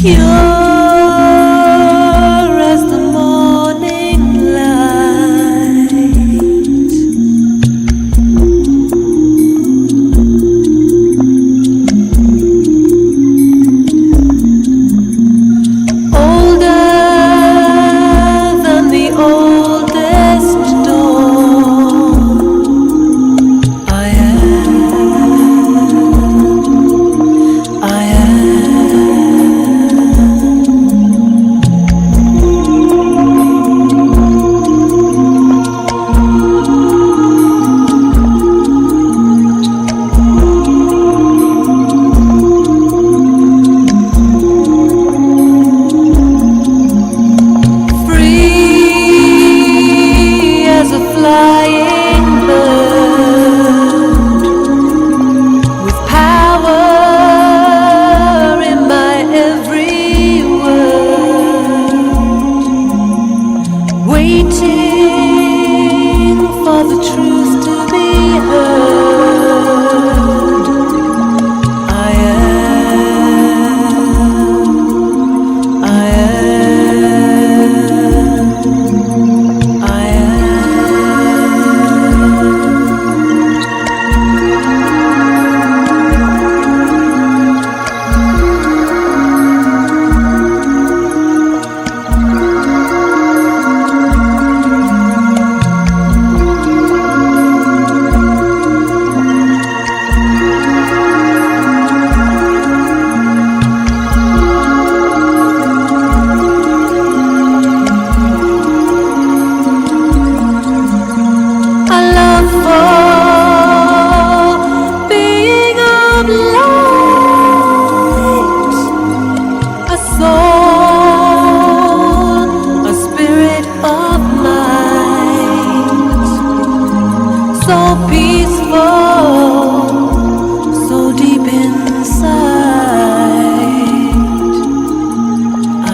pure as the morning light. Older than the oldest dawn. I free as a flying bird, with power in my every word, waiting for the truth to be heard. I love for being of light, a soul, a spirit of might, so peaceful, so deep inside. I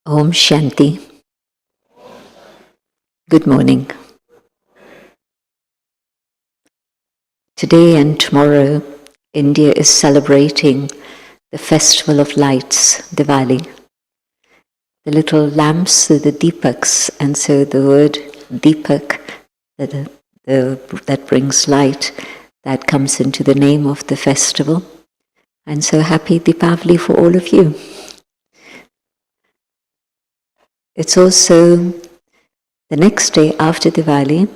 Om Shanti. Good morning. Today and tomorrow, India is celebrating the Festival of Lights, Diwali. The little lamps, the deepaks, and so the word deepak, that brings light, that comes into the name of the festival. And so happy Deepavali for all of you. It's also the next day after Diwali,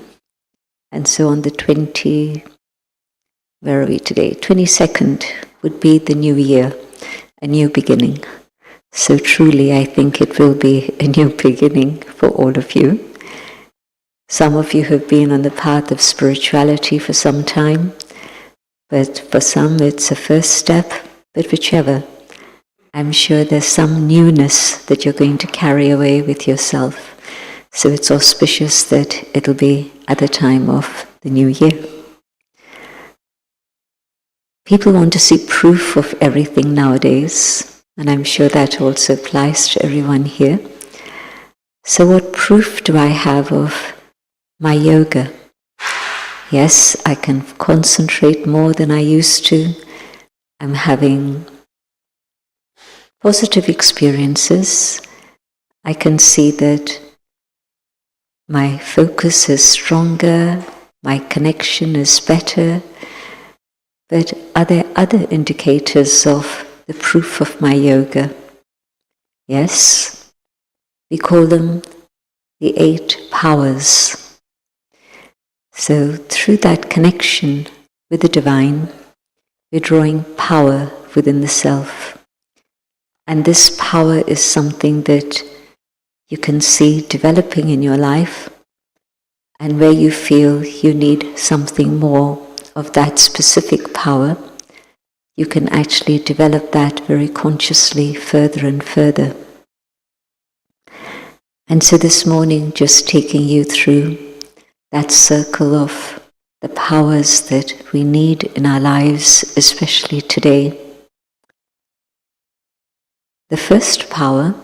and so on the 22nd would be the new year, a new beginning. So truly I think it will be a new beginning for all of you. Some of you have been on the path of spirituality for some time, but for some it's a first step, but whichever, I'm sure there's some newness that you're going to carry away with yourself. So it's auspicious that it'll be at the time of the new year. People want to see proof of everything nowadays, and I'm sure that also applies to everyone here. So what proof do I have of my yoga? Yes, I can concentrate more than I used to. I'm having positive experiences. I can see that my focus is stronger, my connection is better. But are there other indicators of the proof of my yoga? Yes, we call them the 8 powers. So through that connection with the divine, we're drawing power within the self. And this power is something that you can see developing in your life, and where you feel you need something more of that specific power, you can actually develop that very consciously further and further. And so this morning, just taking you through that circle of the powers that we need in our lives, especially today. The first power,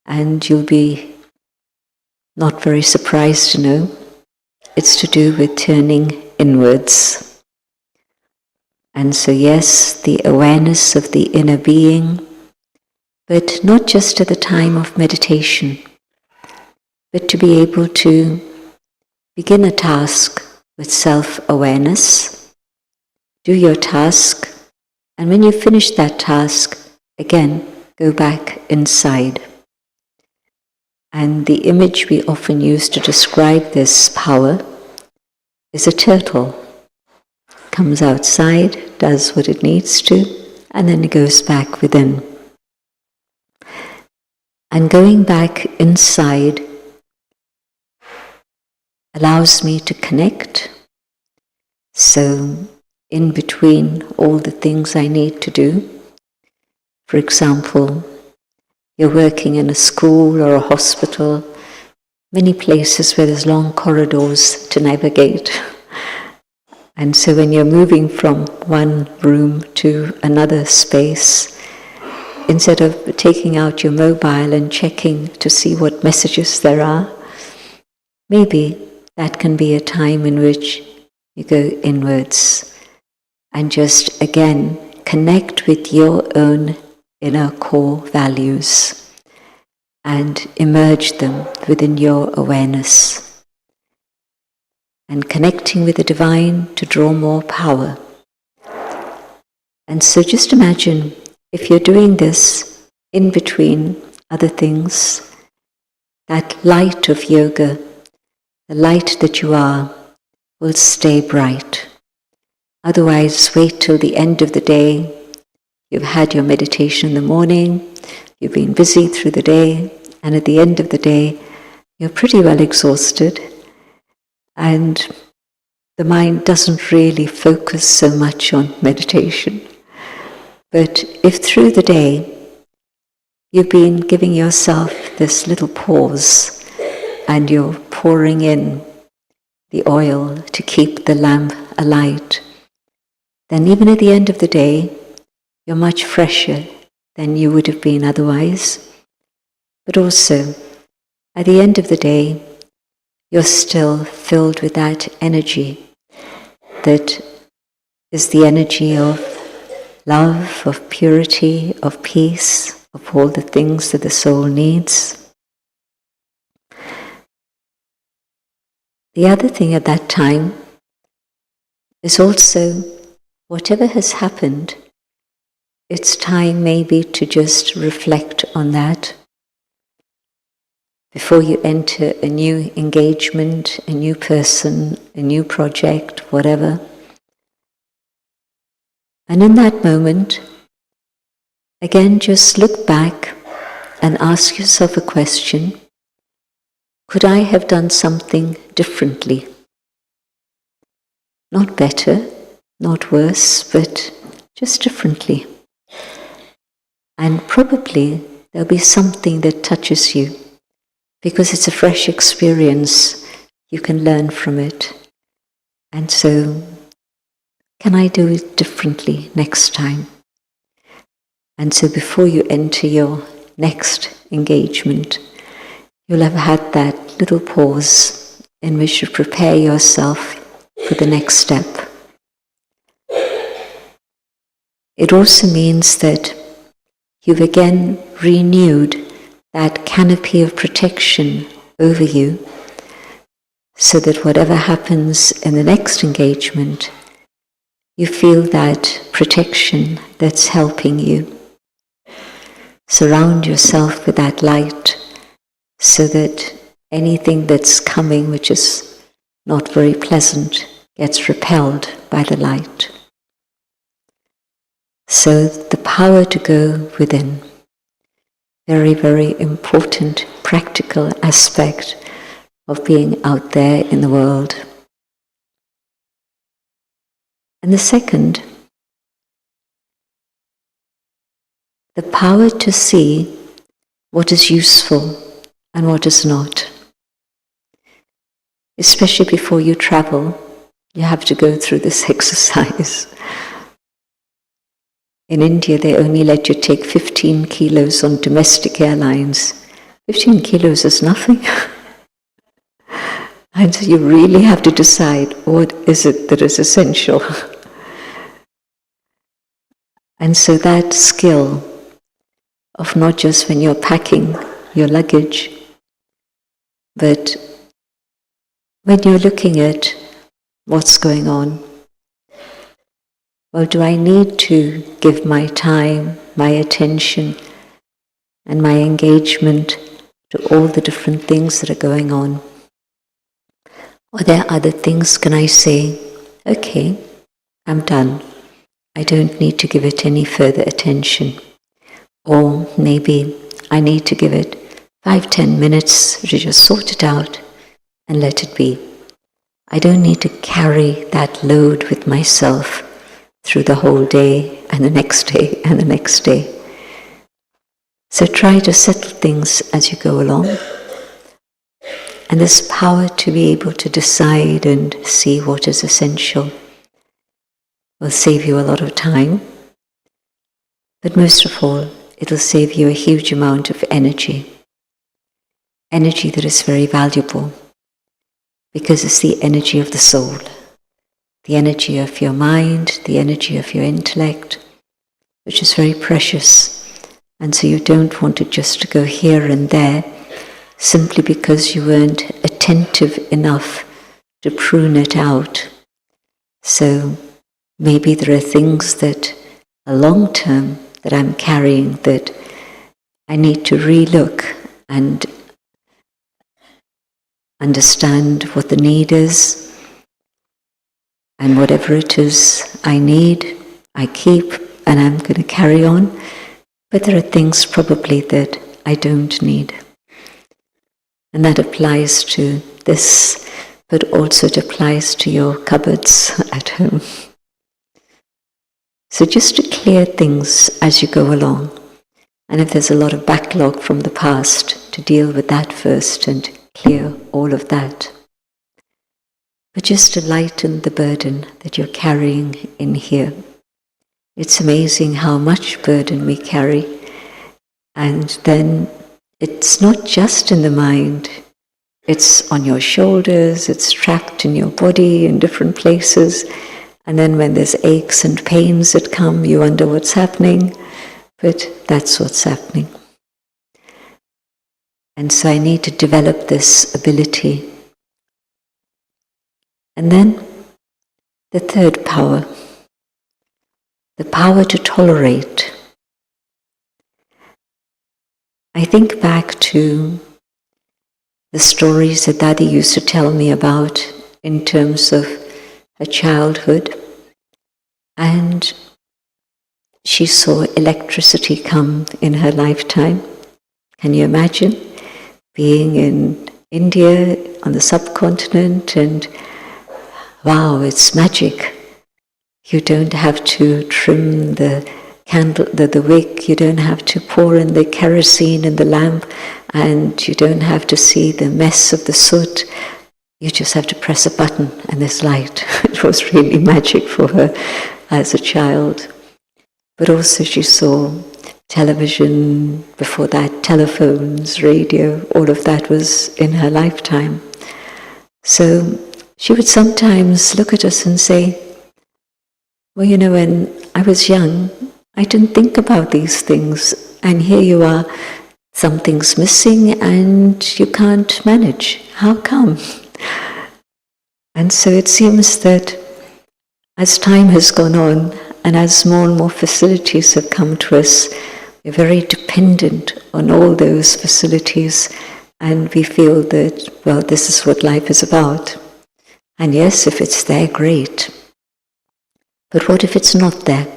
and you'll be not very surprised to know, it's to do with turning inwards. And so yes, the awareness of the inner being, but not just at the time of meditation, but to be able to begin a task with self-awareness, do your task, and when you finish that task, again, go back inside. And the image we often use to describe this power is a turtle. Comes outside, does what it needs to, and then it goes back within. And going back inside allows me to connect. So in between all the things I need to do, for example, you're working in a school or a hospital, many places where there's long corridors to navigate. And so when you're moving from one room to another space, instead of taking out your mobile and checking to see what messages there are, maybe that can be a time in which you go inwards and just again connect with your own inner core values and emerge them within your awareness. And connecting with the divine to draw more power. And so just imagine if you're doing this in between other things, that light of yoga, the light that you are, will stay bright. Otherwise, wait till the end of the day. You've had your meditation in the morning, you've been busy through the day, and at the end of the day, you're pretty well exhausted, and the mind doesn't really focus so much on meditation. But if through the day you've been giving yourself this little pause and you're pouring in the oil to keep the lamp alight, then even at the end of the day, you're much fresher than you would have been otherwise. But also, at the end of the day, you're still filled with that energy that is the energy of love, of purity, of peace, of all the things that the soul needs. The other thing at that time is also, whatever has happened, it's time maybe to just reflect on that before you enter a new engagement, a new person, a new project, whatever. And in that moment, again, just look back and ask yourself a question. Could I have done something differently? Not better, not worse, but just differently. And probably there'll be something that touches you, because it's a fresh experience. You can learn from it. And so, can I do it differently next time? And so before you enter your next engagement, you'll have had that little pause in which you prepare yourself for the next step. It also means that you've again renewed that canopy of protection over you, so that whatever happens in the next engagement, you feel that protection that's helping you. Surround yourself with that light so that anything that's coming which is not very pleasant gets repelled by the light. So the power to go within, very, very important practical aspect of being out there in the world. And the second, the power to see what is useful and what is not. Especially before you travel, you have to go through this exercise. In India, they only let you take 15 kilos on domestic airlines. 15 kilos is nothing. And so you really have to decide what is it that is essential. And so that skill of not just when you're packing your luggage, but when you're looking at what's going on, well, do I need to give my time, my attention, and my engagement to all the different things that are going on? Or there are other things, can I say, okay, I'm done. I don't need to give it any further attention. Or maybe I need to give it 5-10 minutes to just sort it out and let it be. I don't need to carry that load with myself through the whole day and the next day and the next day. So try to settle things as you go along. And this power to be able to decide and see what is essential will save you a lot of time. But most of all, it'll save you a huge amount of energy. Energy that is very valuable because it's the energy of the soul, the energy of your mind, the energy of your intellect, which is very precious. And so you don't want it just to go here and there simply because you weren't attentive enough to prune it out. So maybe there are things that are long term that I'm carrying that I need to relook and understand what the need is, and whatever it is I need, I keep, and I'm going to carry on. But there are things probably that I don't need. And that applies to this, but also it applies to your cupboards at home. So just to clear things as you go along. And if there's a lot of backlog from the past, to deal with that first and clear all of that. But just to lighten the burden that you're carrying in here. It's amazing how much burden we carry. And then it's not just in the mind, it's on your shoulders, it's trapped in your body in different places. And then when there's aches and pains that come, you wonder what's happening, but that's what's happening. And so I need to develop this ability. And then the third power, the power to tolerate. I think back to the stories that Dadi used to tell me about in terms of her childhood, and she saw electricity come in her lifetime. Can you imagine being in India on the subcontinent and wow, it's magic. You don't have to trim the candle, the wick, you don't have to pour in the kerosene in the lamp, and you don't have to see the mess of the soot. You just have to press a button and there's light. It was really magic for her as a child. But also she saw television, before that telephones, radio, all of that was in her lifetime. So she would sometimes look at us and say, well, you know, when I was young, I didn't think about these things, and here you are something's missing and you can't manage. How come? And so it seems that as time has gone on and as more and more facilities have come to us, we're very dependent on all those facilities, and we feel that, well, this is what life is about. And yes, if it's there, great. But what if it's not there?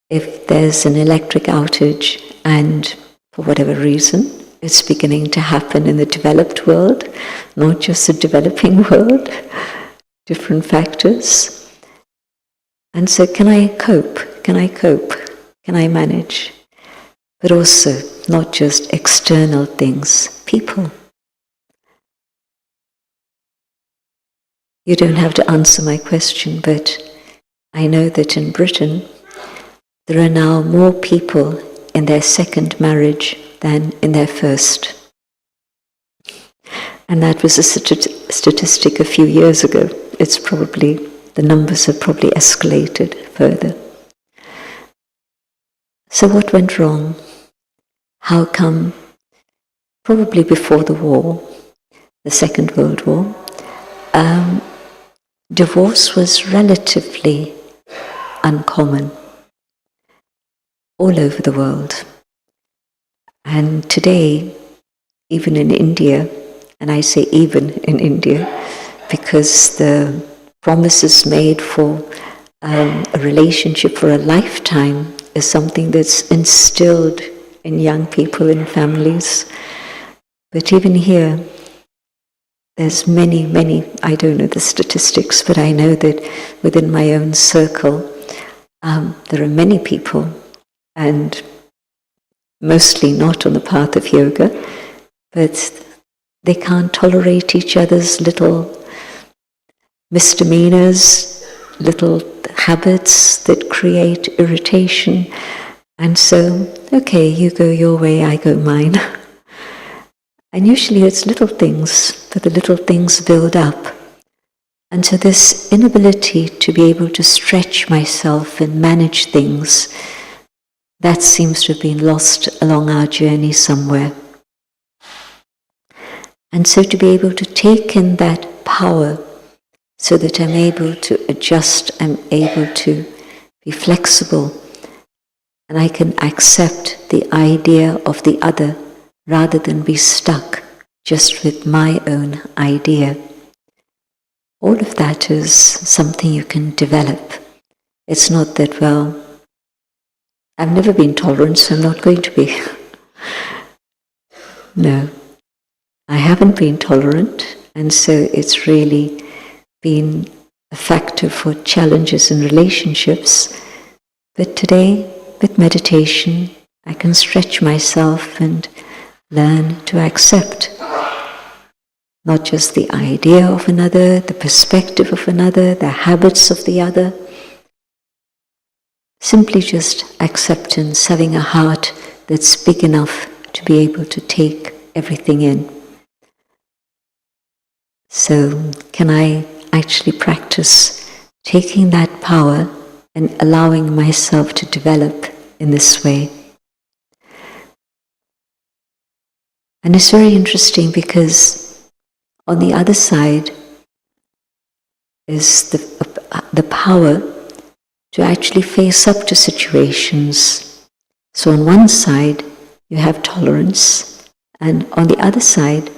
If there's an electric outage and for whatever reason it's beginning to happen in the developed world, not just the developing world, different factors. And so can I cope? Can I cope? Can I manage? But also not just external things, people. You don't have to answer my question, but I know that in Britain there are now more people in their second marriage than in their first. And that was a statistic a few years ago. It's probably, the numbers have probably escalated further. So what went wrong? How come? Probably before the war, the Second World War, divorce was relatively uncommon all over the world. And today, even in India, and I say even in India, because the promises made for a relationship for a lifetime is something that's instilled in young people, in families. But even here, there's many, I don't know the statistics, but I know that within my own circle, there are many people, and mostly not on the path of yoga, but they can't tolerate each other's little misdemeanors, little habits that create irritation. And so, okay, you go your way, I go mine. And usually it's little things, but the little things build up. And so this inability to be able to stretch myself and manage things, that seems to have been lost along our journey somewhere. And so to be able to take in that power so that I'm able to adjust, I'm able to be flexible, and I can accept the idea of the other rather than be stuck just with my own idea. All of that is something you can develop. It's not that, well, I've never been tolerant, so I'm not going to be. No, I haven't been tolerant, and so it's really been a factor for challenges in relationships. But today, with meditation, I can stretch myself and learn to accept not just the idea of another, the perspective of another, the habits of the other. Simply just acceptance, having a heart that's big enough to be able to take everything in. So, can I actually practice taking that power and allowing myself to develop in this way? And it's very interesting because on the other side is the power to actually face up to situations. So on one side, you have tolerance, and on the other side,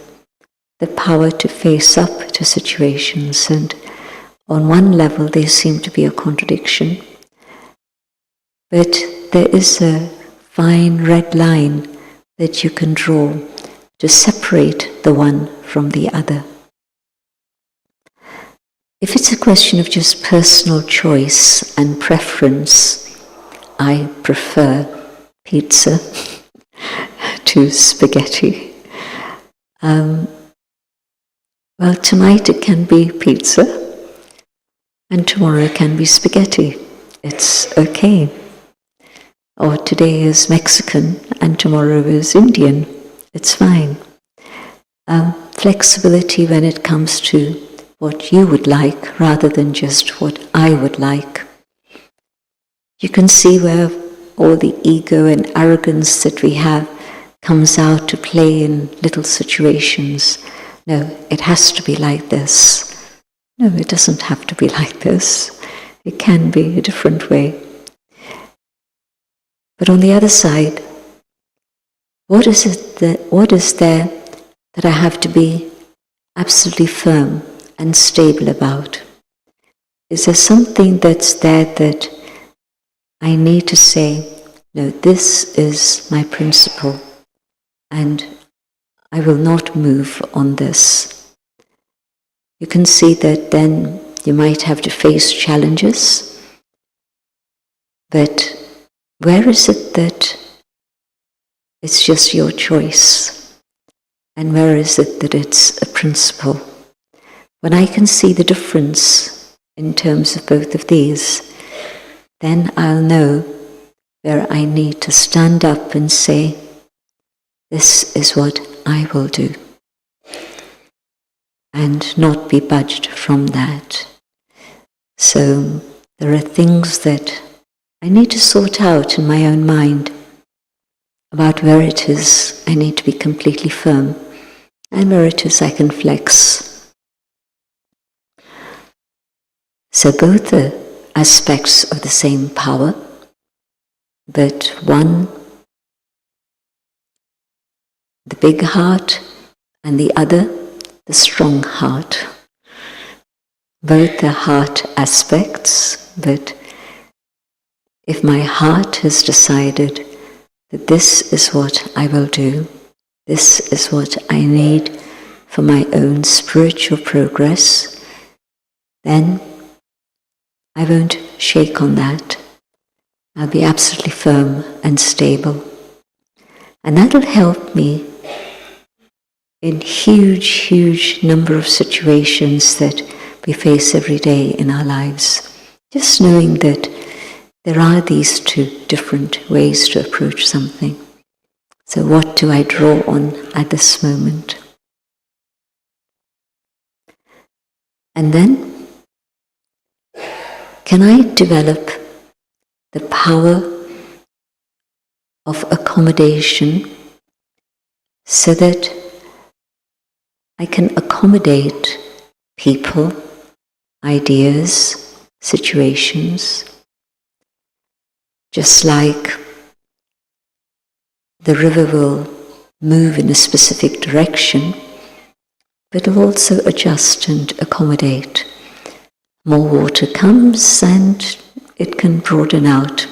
the power to face up to situations. And on one level, they seem to be a contradiction. But there is a fine red line that you can draw to separate the one from the other. If it's a question of just personal choice and preference, I prefer pizza to spaghetti. Well, tonight it can be pizza, and tomorrow it can be spaghetti. It's okay. Or today is Mexican, and tomorrow is Indian. It's fine. Flexibility when it comes to what you would like rather than just what I would like. You can see where all the ego and arrogance that we have comes out to play in little situations. No, it has to be like this. No, it doesn't have to be like this. It can be a different way. But on the other side, what is there that I have to be absolutely firm and stable about? Is there something that's there that I need to say, no, this is my principle, and I will not move on this? You can see that then you might have to face challenges, but where is it that it's just your choice? And where is it that it's a principle? When I can see the difference in terms of both of these, then I'll know where I need to stand up and say, this is what I will do, and not be budged from that. So there are things that I need to sort out in my own mind about where it is I need to be completely firm and where it is I can flex. So both the aspects of the same power, but one, the big heart, and the other, the strong heart. Both the heart aspects, but if my heart has decided that this is what I will do, this is what I need for my own spiritual progress, then I won't shake on that. I'll be absolutely firm and stable. And that'll help me in huge number of situations that we face every day in our lives. Just knowing that there are these two different ways to approach something. So what do I draw on at this moment? And then, can I develop the power of accommodation so that I can accommodate people, ideas, situations, just like the river will move in a specific direction, but will also adjust and accommodate. More water comes and it can broaden out.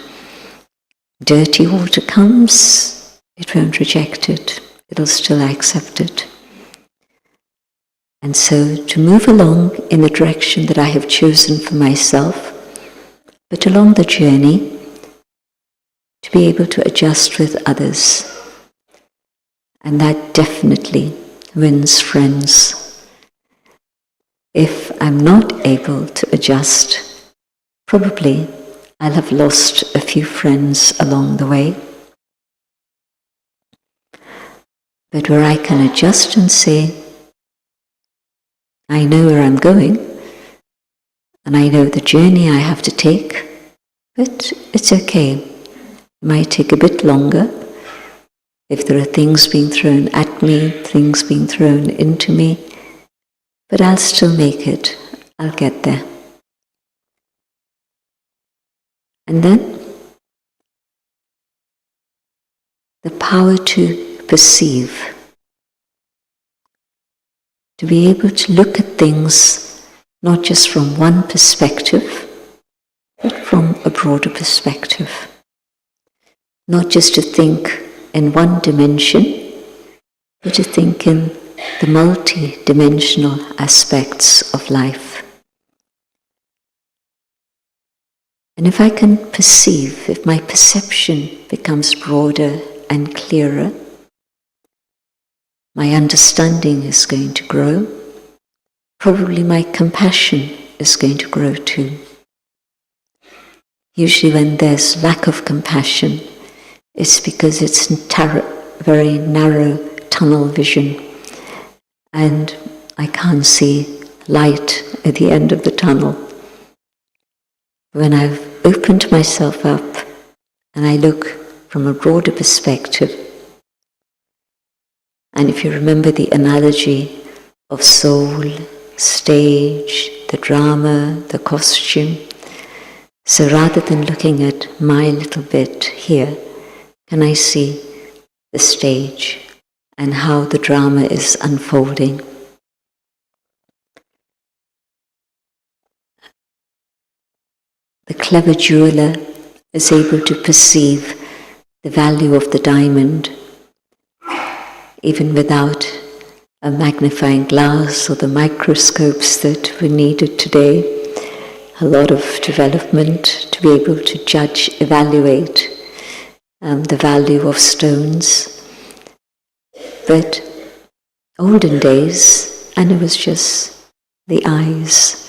Dirty water comes, it won't reject it, it'll still accept it. And so to move along in the direction that I have chosen for myself, but along the journey, to be able to adjust with others. And that definitely wins friends. If I'm not able to adjust, probably I'll have lost a few friends along the way. But where I can adjust and say, I know where I'm going, and I know the journey I have to take, but it's okay. It might take a bit longer. If there are things being thrown at me, things being thrown into me, but I'll still make it. I'll get there. And then, the power to perceive. To be able to look at things not just from one perspective, but from a broader perspective. Not just to think in one dimension, but to think in the multi-dimensional aspects of life. And if I can perceive, if my perception becomes broader and clearer, my understanding is going to grow. Probably my compassion is going to grow too. Usually when there's lack of compassion, it's because it's very narrow tunnel vision and I can't see light at the end of the tunnel. When I've opened myself up and I look from a broader perspective, And if you remember the analogy of soul, stage, the drama, the costume, so rather than looking at my little bit here, can I see the stage and how the drama is unfolding? The clever jeweler is able to perceive the value of the diamond even without a magnifying glass or the microscopes that were needed today. A lot of development to be able to judge, evaluate the value of stones. But olden days, and it was just the eyes.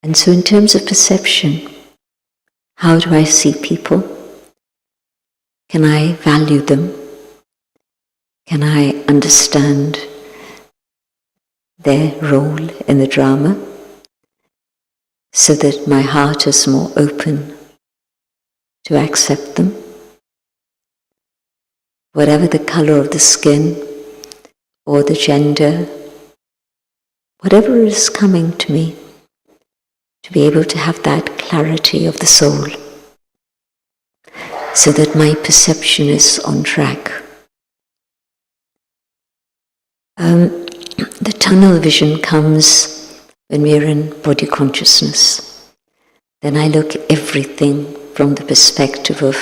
And so in terms of perception, how do I see people? Can I value them? Can I understand their role in the drama so that my heart is more open to accept them? Whatever the color of the skin or the gender, whatever is coming to me, to be able to have that clarity of the soul so that my perception is on track. The tunnel vision comes when we're in body consciousness. Then I look at everything from the perspective of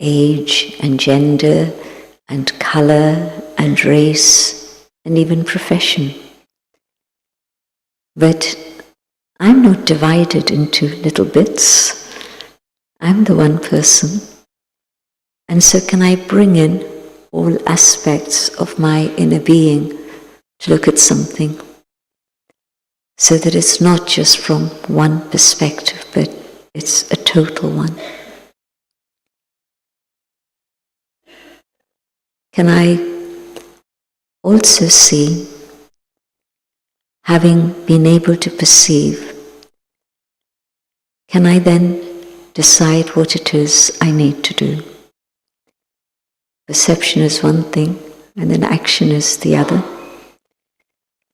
age and gender and color and race and even profession. But I'm not divided into little bits. I'm the one person. And so can I bring in all aspects of my inner being to look at something so that it's not just from one perspective, but it's a total one. Can I also see, having been able to perceive, can I then decide what it is I need to do? Perception is one thing, and then action is the other.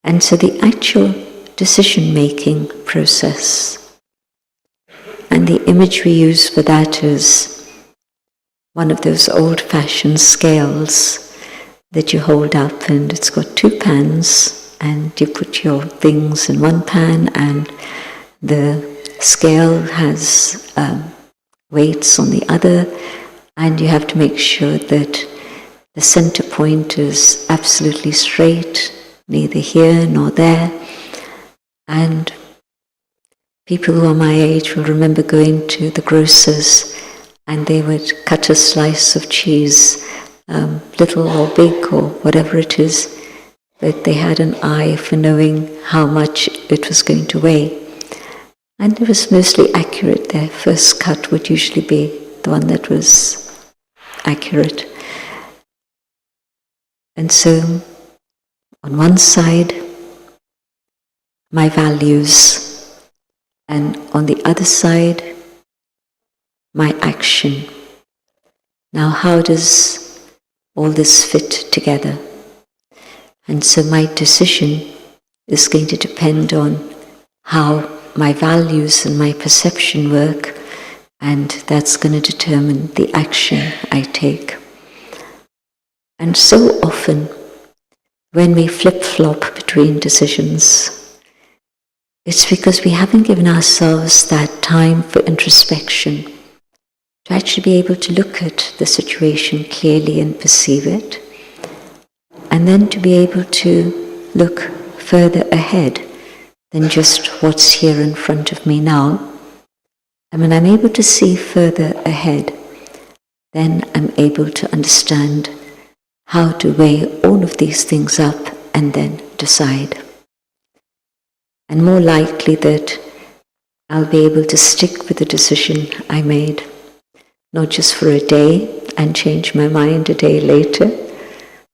And so the actual decision-making process, and the image we use for that is one of those old-fashioned scales that you hold up, and it's got two pans, and you put your things in one pan, and the scale has weights on the other, and you have to make sure that the center point is absolutely straight, neither here nor there. And people who are my age will remember going to the grocer's and they would cut a slice of cheese, little or big or whatever it is, but they had an eye for knowing how much it was going to weigh. And it was mostly accurate. Their first cut would usually be the one that was accurate. And so, on one side, my values, and on the other side, my action. Now, how does all this fit together? And so my decision is going to depend on how my values and my perception work, and that's going to determine the action I take. And so often, when we flip-flop between decisions, it's because we haven't given ourselves that time for introspection, to actually be able to look at the situation clearly and perceive it, and then to be able to look further ahead than just what's here in front of me now. And when I'm able to see further ahead, then I'm able to understand how to weigh all of these things up and then decide. And more likely that I'll be able to stick with the decision I made, not just for a day and change my mind a day later,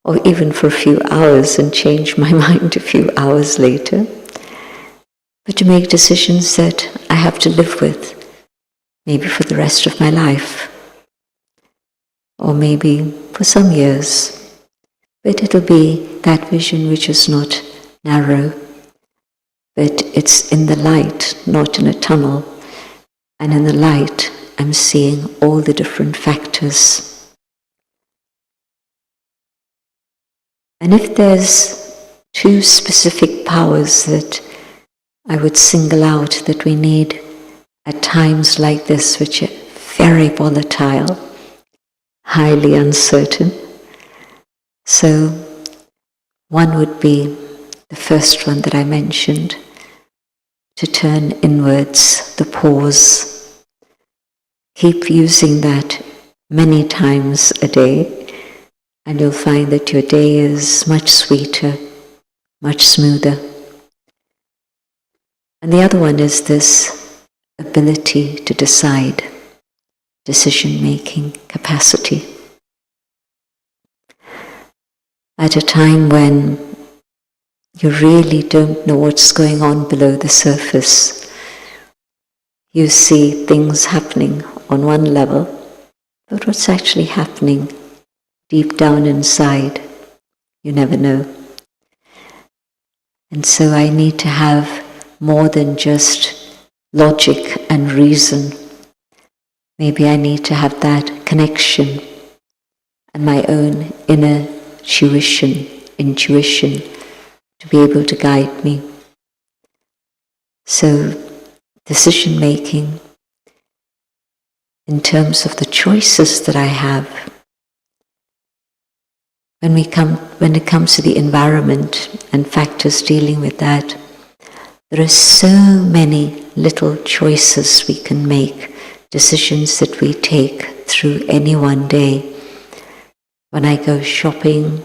or even for a few hours and change my mind a few hours later, but to make decisions that I have to live with, maybe for the rest of my life. or maybe for some years. But it'll be that vision which is not narrow, but it's in the light, not in a tunnel. And in the light, I'm seeing all the different factors. And if there's two specific powers that I would single out that we need at times like this, which are very volatile, highly uncertain. So one would be the first one that I mentioned, to turn inwards, the pause. Keep using that many times a day, and you'll find that your day is much sweeter, much smoother. And the other one is this ability to decide, decision-making capacity. At a time when you really don't know what's going on below the surface, you see things happening on one level, but what's actually happening deep down inside, you never know. And so I need to have more than just logic and reason. Maybe I need to have that connection and my own inner intuition to be able to guide me. So decision making in terms of the choices that I have. When it comes to the environment and factors dealing with that, there are so many little choices we can make, decisions that we take through any one day. When I go shopping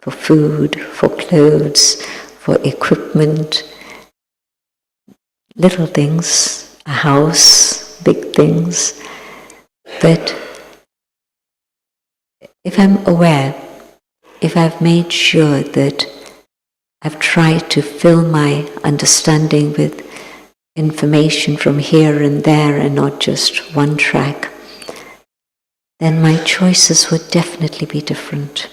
for food, for clothes, for equipment, little things, a house, big things. But if I'm aware, if I've made sure that I've tried to fill my understanding with information from here and there and not just one track, then my choices would definitely be different.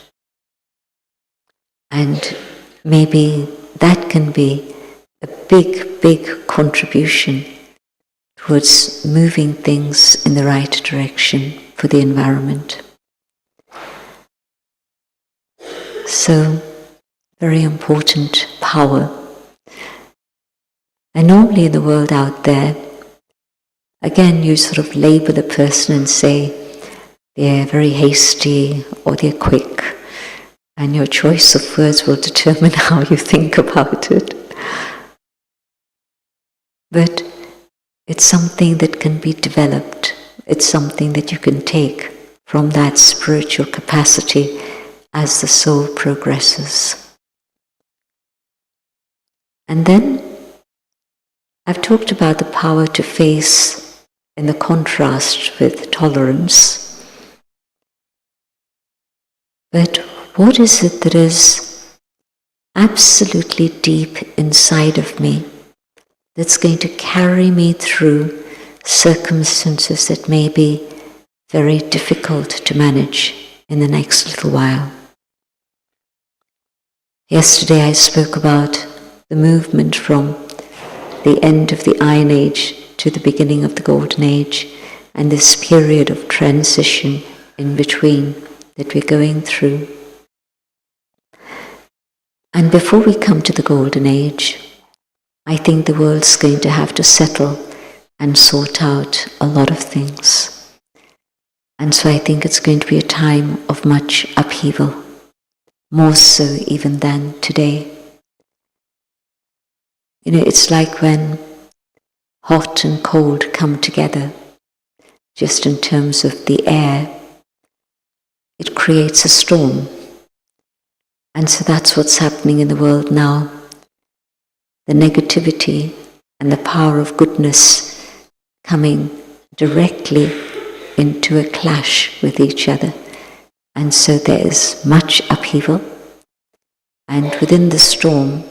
And maybe that can be a big, big contribution towards moving things in the right direction for the environment. So, very important power. And normally in the world out there, again, you sort of label a person and say they're very hasty or they're quick, and your choice of words will determine how you think about it. But it's something that can be developed. It's something that you can take from that spiritual capacity as the soul progresses. And then I've talked about the power to face in the contrast with tolerance. But what is it that is absolutely deep inside of me that's going to carry me through circumstances that may be very difficult to manage in the next little while? Yesterday I spoke about the movement from the end of the Iron Age to the beginning of the Golden Age, and this period of transition in between that we're going through. And before we come to the Golden Age, I think the world's going to have to settle and sort out a lot of things. And so I think it's going to be a time of much upheaval, more so even than today. You know, it's like when hot and cold come together, just in terms of the air, it creates a storm. And so that's what's happening in the world now. The negativity and the power of goodness coming directly into a clash with each other. And so there is much upheaval. And within the storm,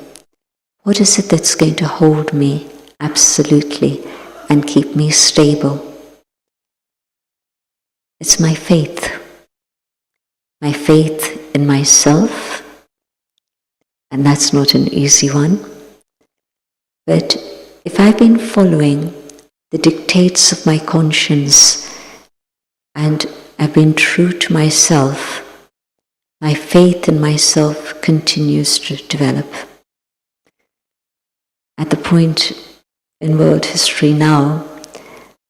what is it that's going to hold me absolutely and keep me stable? It's my faith. my faith in myself, and that's not an easy one. But if I've been following the dictates of my conscience and I've been true to myself, my faith in myself continues to develop. At the point in world history now,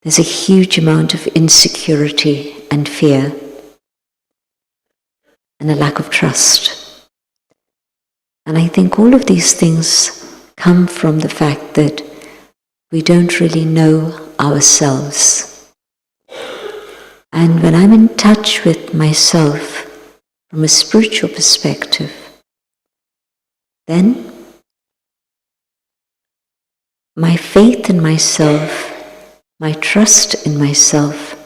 there's a huge amount of insecurity and fear and a lack of trust. And I think all of these things come from the fact that we don't really know ourselves. And when I'm in touch with myself from a spiritual perspective, then my faith in myself, my trust in myself,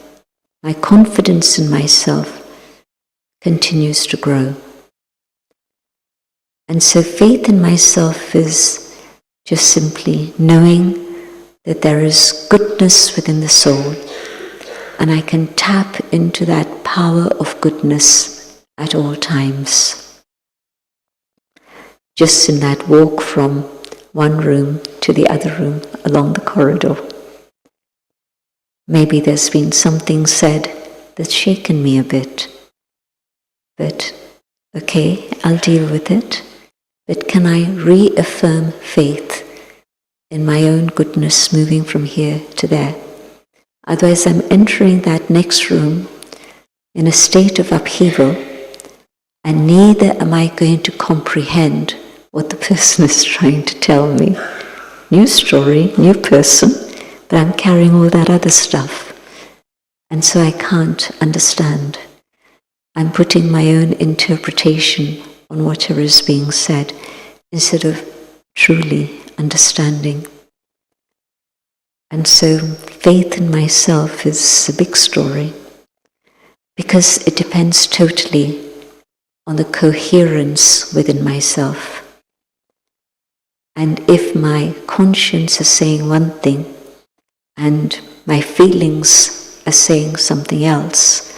my confidence in myself continues to grow. And so faith in myself is just simply knowing that there is goodness within the soul, and I can tap into that power of goodness at all times. Just in that walk from one room to the other room along the corridor. Maybe there's been something said that's shaken me a bit, but okay, I'll deal with it. But can I reaffirm faith in my own goodness moving from here to there? Otherwise, I'm entering that next room in a state of upheaval, and neither am I going to comprehend what the person is trying to tell me. New story, new person, but I'm carrying all that other stuff. And so I can't understand. I'm putting my own interpretation on whatever is being said instead of truly understanding. And so faith in myself is a big story because it depends totally on the coherence within myself. And if my conscience is saying one thing and my feelings are saying something else,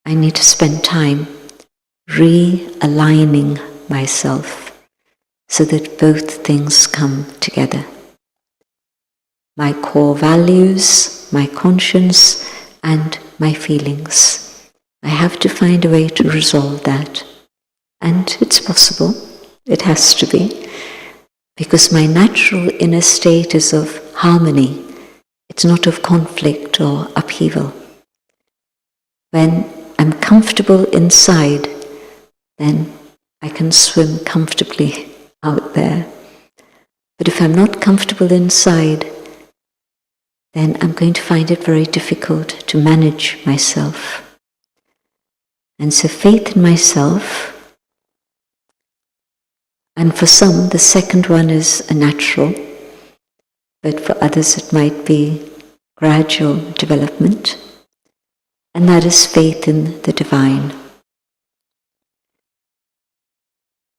I need to spend time realigning myself so that both things come together. My core values, my conscience, and my feelings. I have to find a way to resolve that. And it's possible. It has to be. Because my natural inner state is of harmony. It's not of conflict or upheaval. When I'm comfortable inside, then I can swim comfortably out there. But if I'm not comfortable inside, then I'm going to find it very difficult to manage myself. And so faith in myself, and for some the second one is a natural, but for others it might be gradual development, and that is faith in the divine.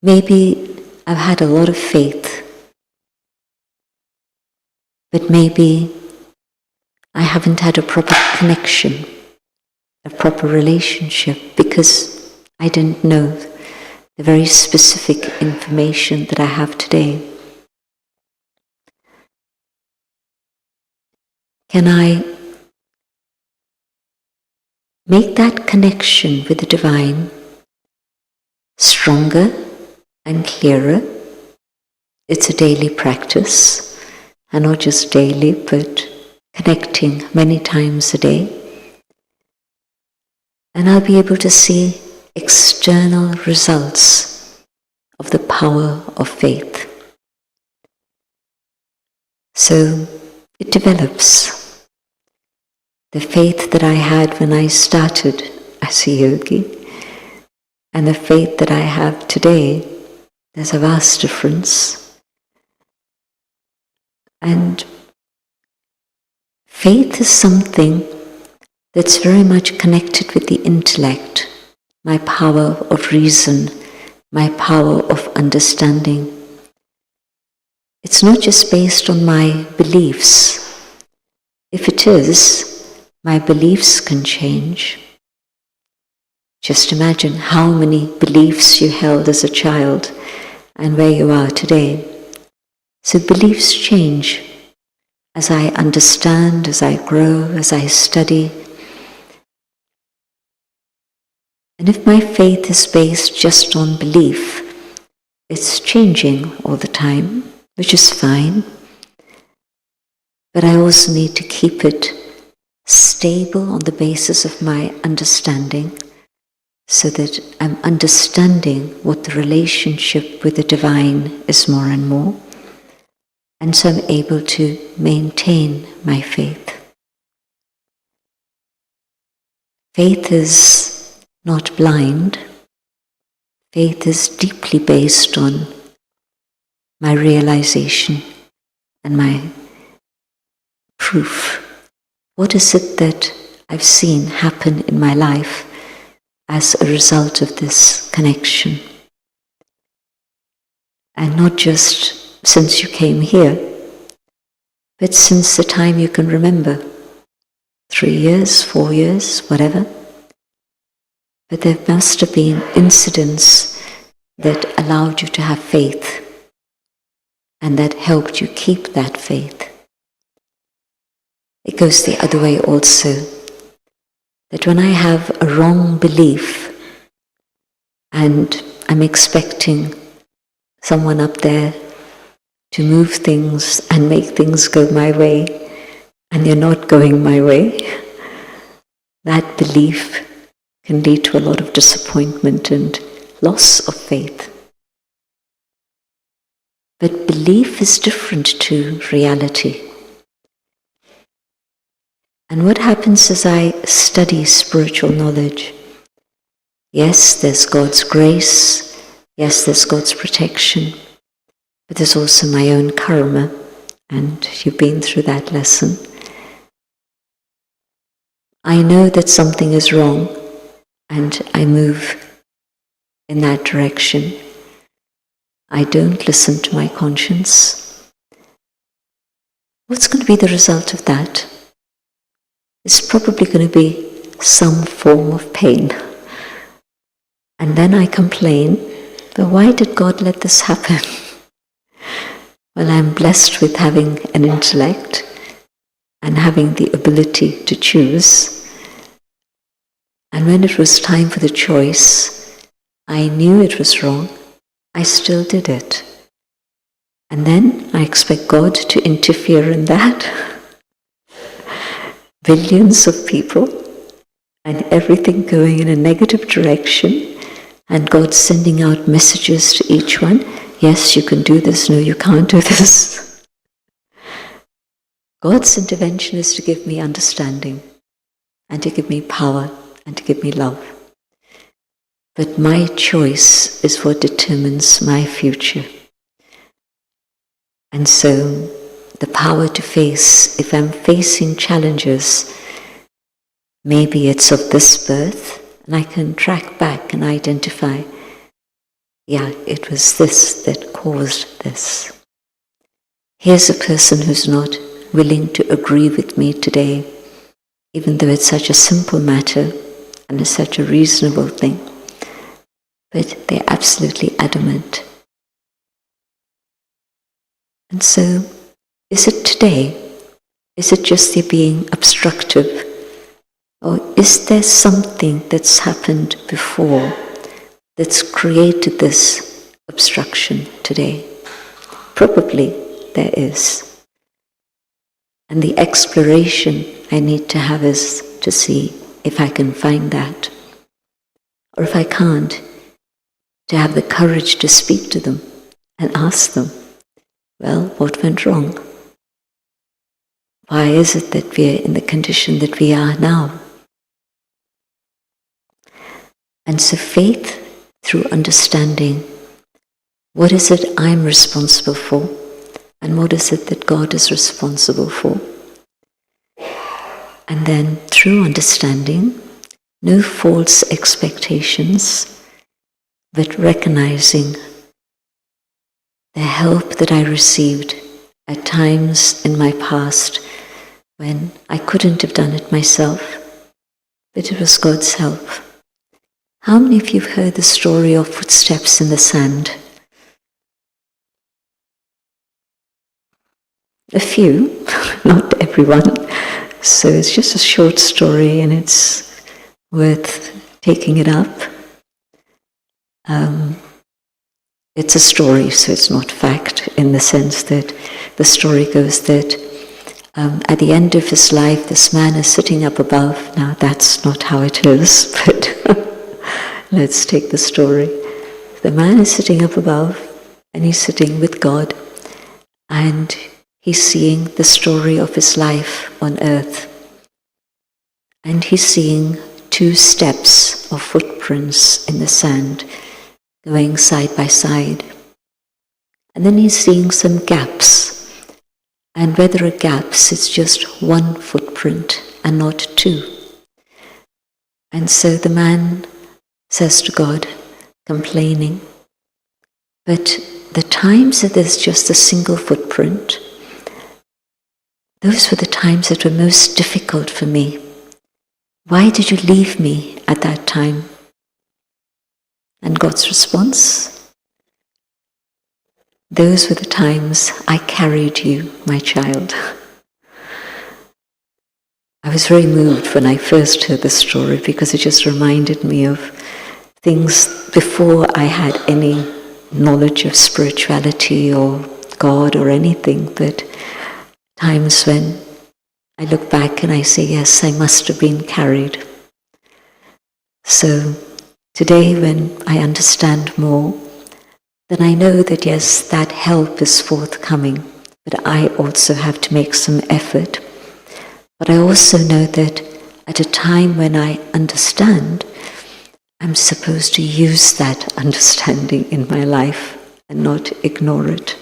Maybe I've had a lot of faith, but maybe I haven't had a proper connection, a proper relationship, because I didn't know the very specific information that I have today. Can I make that connection with the divine stronger and clearer? It's a daily practice, and not just daily, but connecting many times a day. And I'll be able to see external results of the power of faith. So it develops. The faith that I had when I started as a yogi and the faith that I have today, there's a vast difference. And faith is something that's very much connected with the intellect, my power of reason, my power of understanding. It's not just based on my beliefs. If it is, my beliefs can change. Just imagine how many beliefs you held as a child and where you are today. So beliefs change as I understand, as I grow, as I study. And if my faith is based just on belief, it's changing all the time, which is fine. But I also need to keep it stable on the basis of my understanding, so that I'm understanding what the relationship with the divine is more and more. And so I'm able to maintain my faith. Faith is not blind. Faith is deeply based on my realization and my proof. What is it that I've seen happen in my life as a result of this connection? And not just since you came here, but since the time you can remember, 3 years, 4 years, whatever. But there must have been incidents that allowed you to have faith and that helped you keep that faith. It goes the other way also, that when I have a wrong belief and I'm expecting someone up there to move things and make things go my way, and they're not going my way, that belief can lead to a lot of disappointment and loss of faith. But belief is different to reality. And what happens as I study spiritual knowledge? Yes, there's God's grace. Yes, there's God's protection. But there's also my own karma. And you've been through that lesson. I know that something is wrong, and I move in that direction. I don't listen to my conscience. What's going to be the result of that? It's probably going to be some form of pain. And then I complain, but why did God let this happen? Well, I'm blessed with having an intellect and having the ability to choose. And when it was time for the choice, I knew it was wrong. I still did it. And then I expect God to interfere in that. Billions of people and everything going in a negative direction, and God sending out messages to each one. Yes, you can do this. No, you can't do this. God's intervention is to give me understanding and to give me power and to give me love. But my choice is what determines my future. And so the power to face, if I'm facing challenges, maybe it's of this birth, and I can track back and identify, yeah, it was this that caused this. Here's a person who's not willing to agree with me today, even though it's such a simple matter and it's such a reasonable thing, but they're absolutely adamant. And so, is it today? Is it just they're being obstructive? Or is there something that's happened before that's created this obstruction today? Probably there is. And the exploration I need to have is to see if I can find that. Or if I can't, to have the courage to speak to them and ask them, well, what went wrong? Why is it that we're in the condition that we are now? And so faith through understanding, what is it I'm responsible for, and what is it that God is responsible for? And then through understanding, no false expectations, but recognizing the help that I received at times in my past when I couldn't have done it myself, but it was God's help. How many of you have heard the story of footsteps in the sand? A few, not everyone. So it's just a short story and it's worth taking it up. It's a story, so it's not fact, in the sense that the story goes that at the end of his life, this man is sitting up above. Now, that's not how it is, but let's take the story. The man is sitting up above, and he's sitting with God, and he's seeing the story of his life on earth. And he's seeing 2 steps of footprints in the sand going side by side. And then he's seeing some gaps. And where there are gaps, it's just 1 footprint and not 2. And so the man says to God, complaining, but the times that there's just a single footprint, those were the times that were most difficult for me. Why did you leave me at that time? And God's response, those were the times I carried you, my child. I was very moved when I first heard the story because it just reminded me of things before I had any knowledge of spirituality or God or anything, but times when I look back and I say, yes, I must have been carried. So today when I understand more, then I know that yes, that help is forthcoming, but I also have to make some effort. But I also know that at a time when I understand, I'm supposed to use that understanding in my life and not ignore it.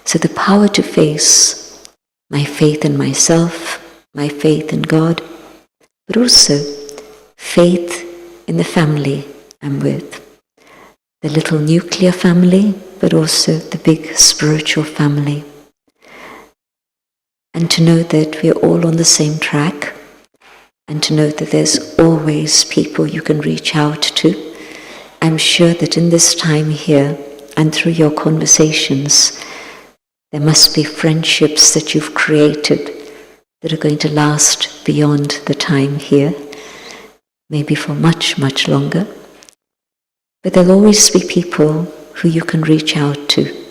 So the power to face my faith in myself, my faith in God, but also faith in the family I'm with. The little nuclear family, but also the big spiritual family. And to know that we're all on the same track, and to know that there's always people you can reach out to. I'm sure that in this time here, and through your conversations, there must be friendships that you've created that are going to last beyond the time here, maybe for much, much longer. But there'll always be people who you can reach out to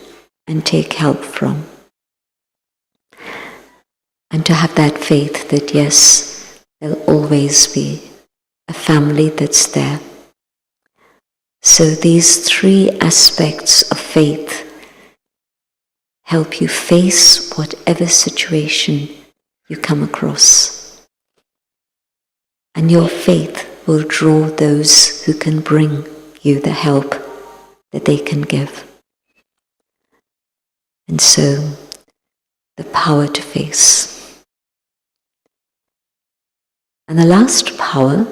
and take help from. And to have that faith that yes, there'll always be a family that's there. So these 3 aspects of faith help you face whatever situation you come across. And your faith will draw those who can bring you the help that they can give. And so, the power to face. And the last power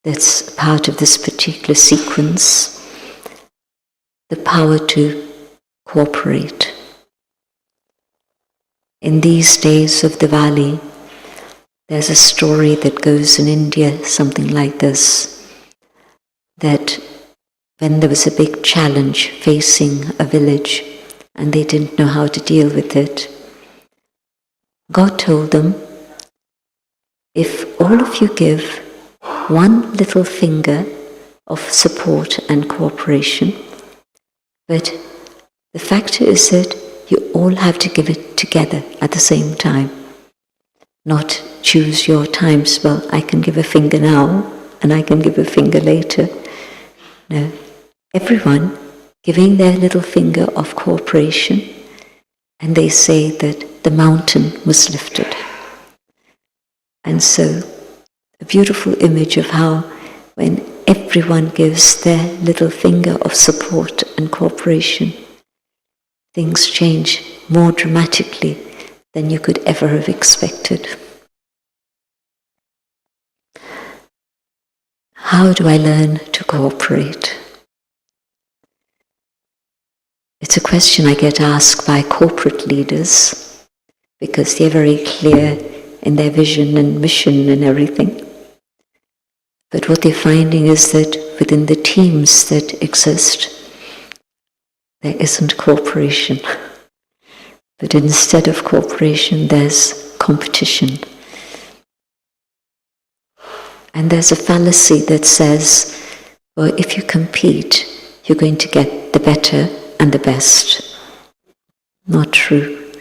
that's part of this particular sequence, the power to cooperate. In these days of Diwali, there's a story that goes in India, something like this, that when there was a big challenge facing a village and they didn't know how to deal with it, God told them, if all of you give 1 little finger of support and cooperation, but the factor is that you all have to give it together at the same time. Not choose your times, well, I can give a finger now and I can give a finger later. No, everyone giving their little finger of cooperation, and they say that the mountain was lifted. And so, a beautiful image of how when everyone gives their little finger of support and cooperation, things change more dramatically than you could ever have expected. How do I learn to cooperate? It's a question I get asked by corporate leaders because they're very clear in their vision and mission and everything. But what they're finding is that within the teams that exist, there isn't cooperation. But instead of cooperation, there's competition. And there's a fallacy that says, well, if you compete, you're going to get the better and the best. Not true.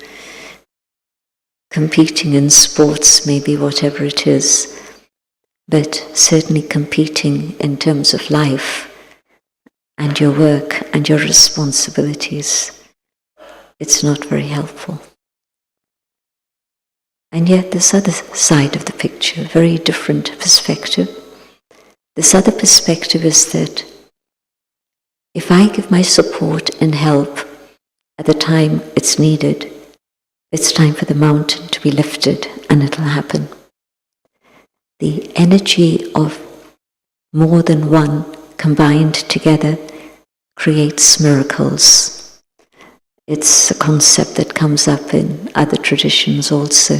Competing in sports may be whatever it is, but certainly competing in terms of life and your work and your responsibilities, it's not very helpful. And yet this other side of the picture, very different perspective. This other perspective is that if I give my support and help at the time it's needed, it's time for the mountain to be lifted, and it'll happen. The energy of more than one combined together creates miracles. It's a concept that comes up in other traditions also.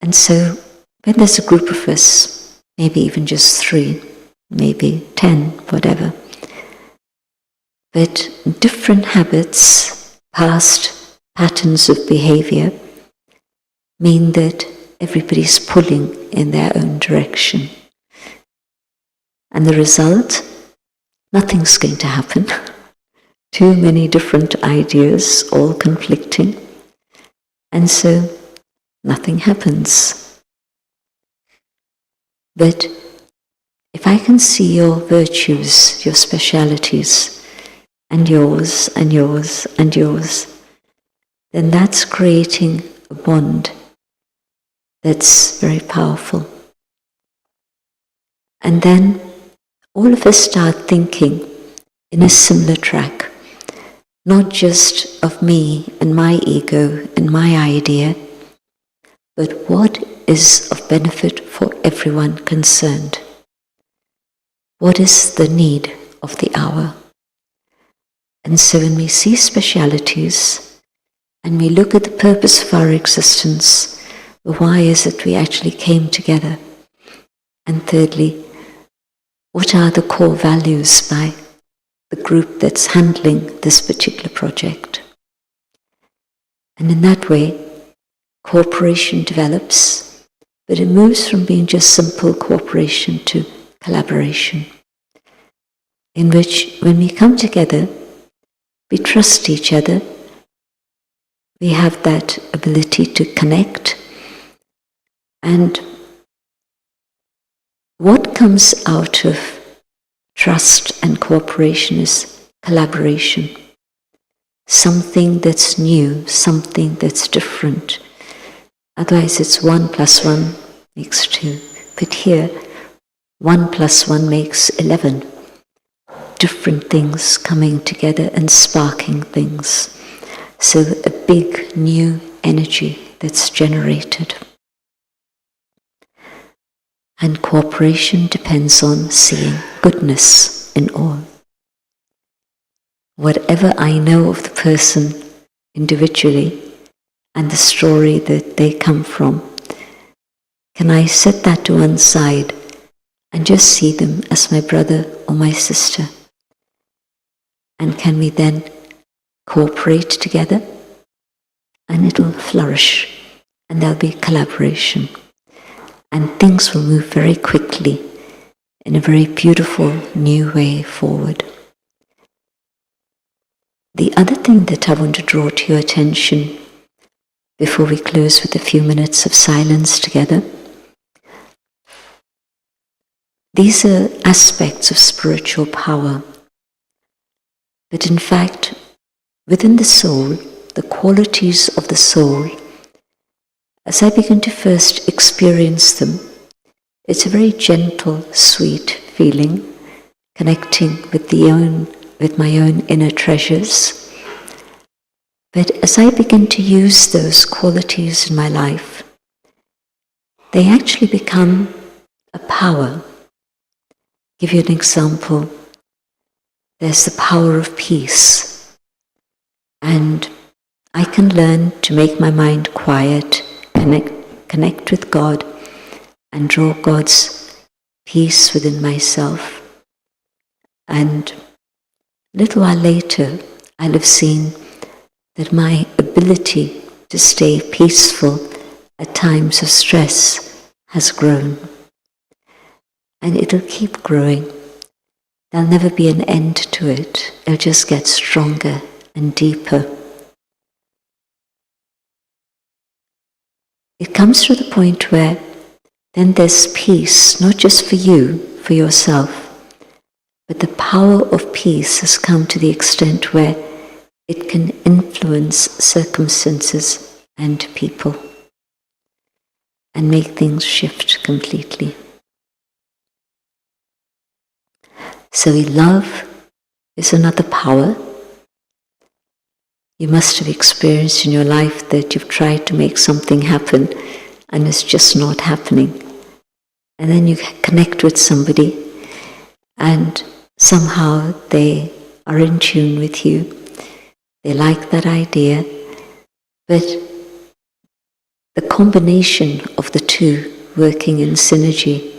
And so when there's a group of us, maybe even just 3, maybe 10, whatever, but different habits, past patterns of behavior, mean that everybody's pulling in their own direction. And the result, nothing's going to happen. Too many different ideas, all conflicting. And so, nothing happens. But if I can see your virtues, your specialities, and yours, and yours, and yours, then that's creating a bond that's very powerful. And then all of us start thinking in a similar track, not just of me and my ego and my idea, but what is of benefit for everyone concerned. What is the need of the hour? And so when we see specialities and we look at the purpose of our existence, why is it we actually came together? And thirdly, what are the core values by the group that's handling this particular project? And in that way, cooperation develops, but it moves from being just simple cooperation to collaboration, in which when we come together, we trust each other, we have that ability to connect, and what comes out of trust and cooperation is collaboration. Something that's new, something that's different. Otherwise it's 1 + 1 makes 2. But here, 1 + 1 makes 11. Different things coming together and sparking things. So a big new energy that's generated. And cooperation depends on seeing goodness in all. Whatever I know of the person individually and the story that they come from, can I set that to one side and just see them as my brother or my sister? And can we then cooperate together? And it'll flourish, and there'll be collaboration. And things will move very quickly in a very beautiful new way forward. The other thing that I want to draw to your attention before we close with a few minutes of silence together, these are aspects of spiritual power. But in fact, within the soul, the qualities of the soul, as I begin to first experience them, it's a very gentle, sweet feeling, connecting with my own inner treasures. But as I begin to use those qualities in my life, they actually become a power. I'll give you an example. There's the power of peace. And I can learn to make my mind quiet, connect with God, and draw God's peace within myself. And a little while later, I'll have seen that my ability to stay peaceful at times of stress has grown. And it'll keep growing. There'll never be an end to it. It'll just get stronger and deeper. It comes to the point where then there's peace, not just for you, for yourself, but the power of peace has come to the extent where it can influence circumstances and people and make things shift completely. So love is another power. You must have experienced in your life that you've tried to make something happen and it's just not happening. And then you connect with somebody and somehow they are in tune with you. They like that idea, but the combination of the two working in synergy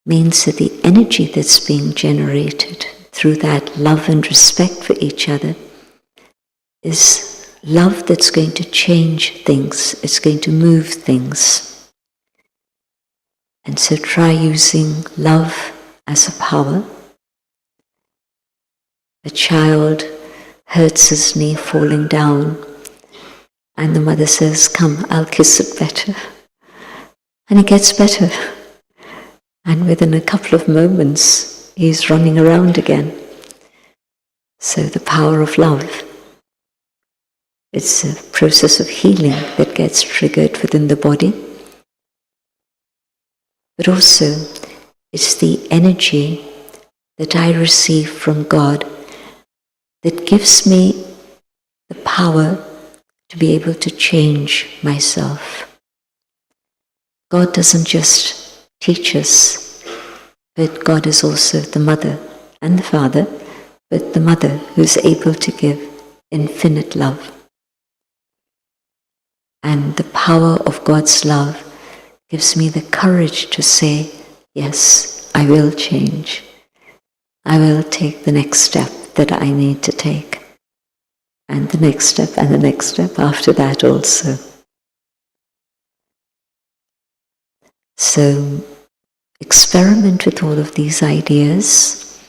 means that the energy that's being generated through that love and respect for each other is love that's going to change things, it's going to move things. And so try using love as a power. A child hurts his knee falling down, and the mother says, "Come, I'll kiss it better." And it gets better. And within a couple of moments, he's running around again. So the power of love. It's a process of healing that gets triggered within the body. But also, it's the energy that I receive from God that gives me the power to be able to change myself. God doesn't just teach us, but God is also the mother and the father, but the mother who's able to give infinite love. And the power of God's love gives me the courage to say, yes, I will change. I will take the next step that I need to take. And the next step and the next step after that also. So experiment with all of these ideas.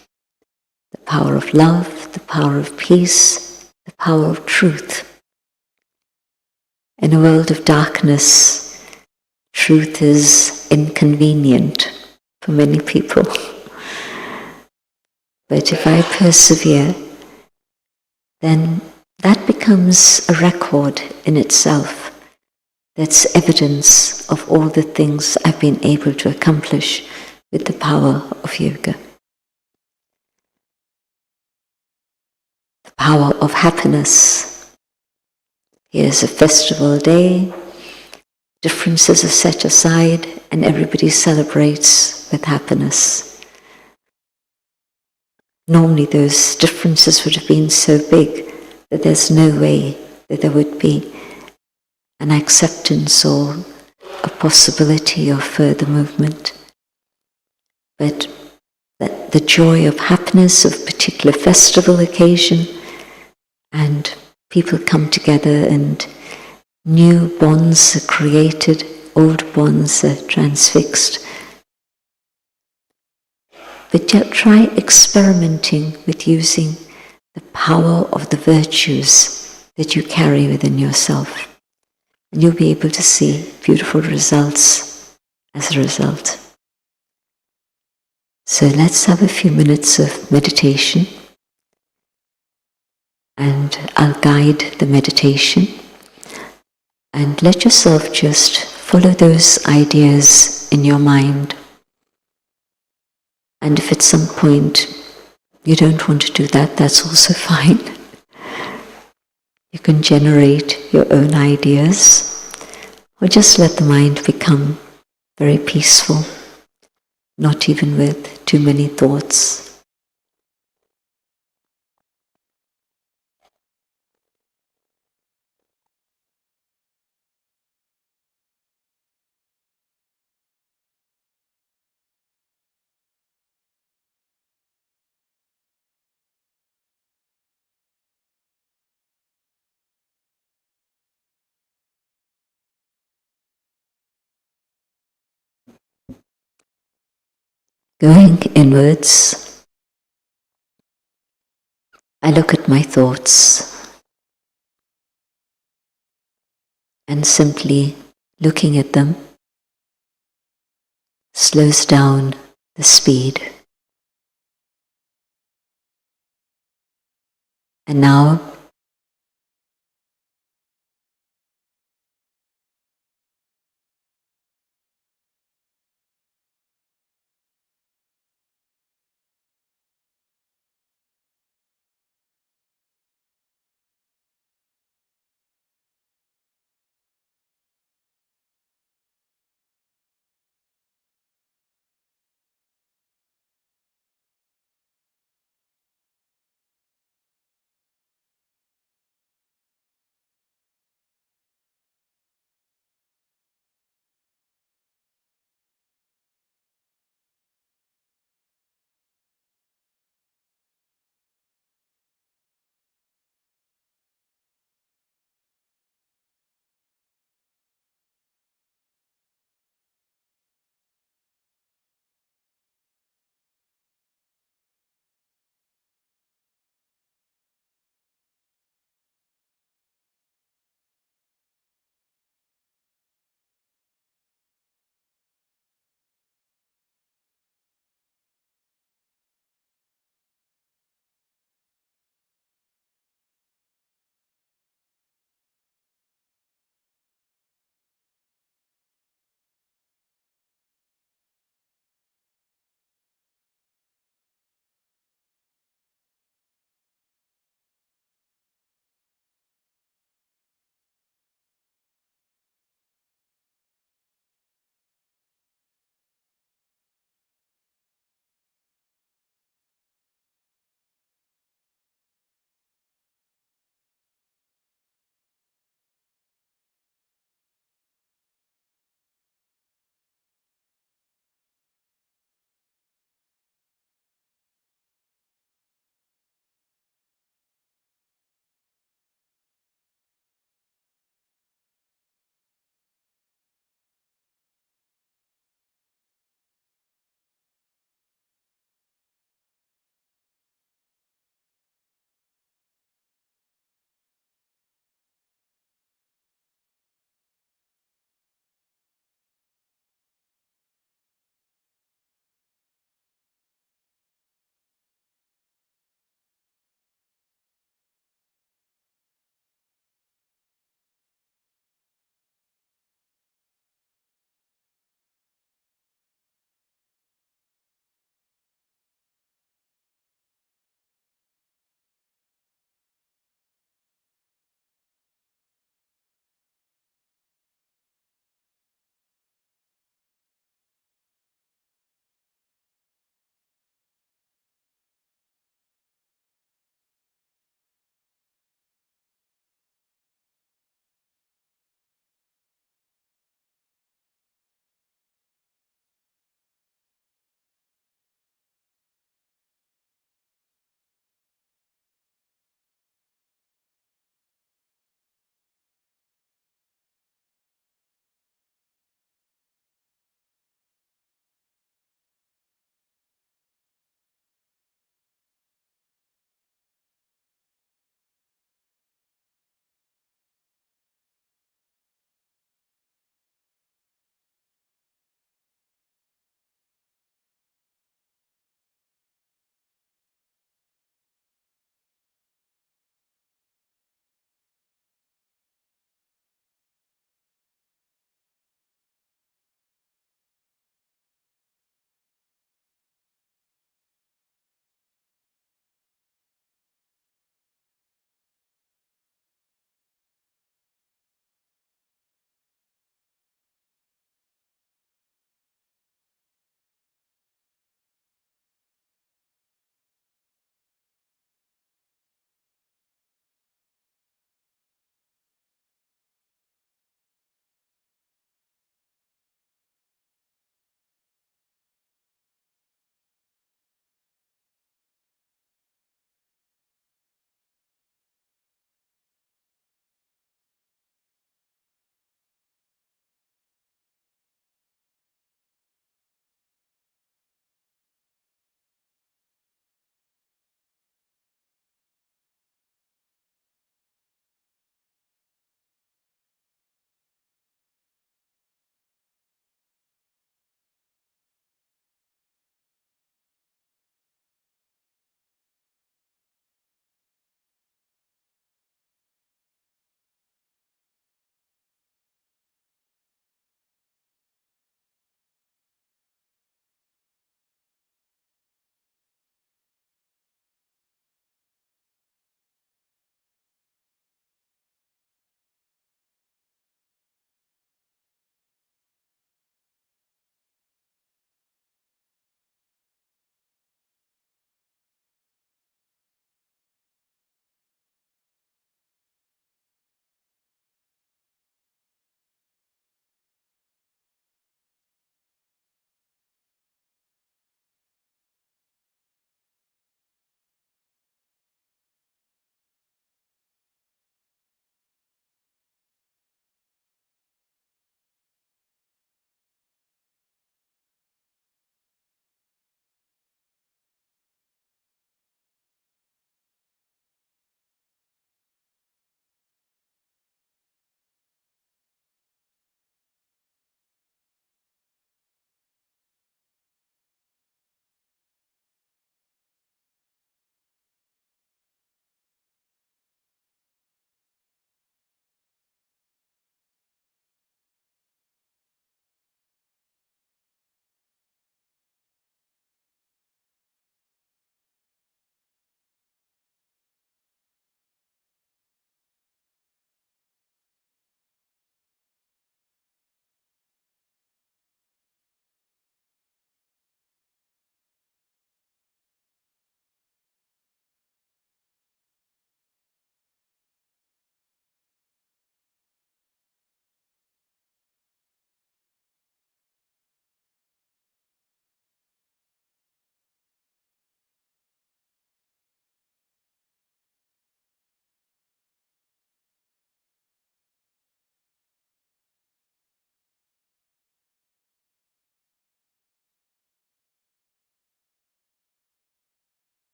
The power of love, the power of peace, the power of truth. In a world of darkness, truth is inconvenient for many people. But if I persevere, then that becomes a record in itself. That's evidence of all the things I've been able to accomplish with the power of yoga. The power of happiness. Here's a festival day, differences are set aside, and everybody celebrates with happiness. Normally those differences would have been so big that there's no way that there would be an acceptance or a possibility of further movement. But the joy of happiness of a particular festival occasion, and people come together and new bonds are created, old bonds are transfixed. But yet try experimenting with using the power of the virtues that you carry within yourself. And you'll be able to see beautiful results as a result. So let's have a few minutes of meditation. And I'll guide the meditation. And let yourself just follow those ideas in your mind. And if at some point you don't want to do that, that's also fine. You can generate your own ideas, or just let the mind become very peaceful, not even with too many thoughts. Going inwards, I look at my thoughts and simply looking at them slows down the speed. And now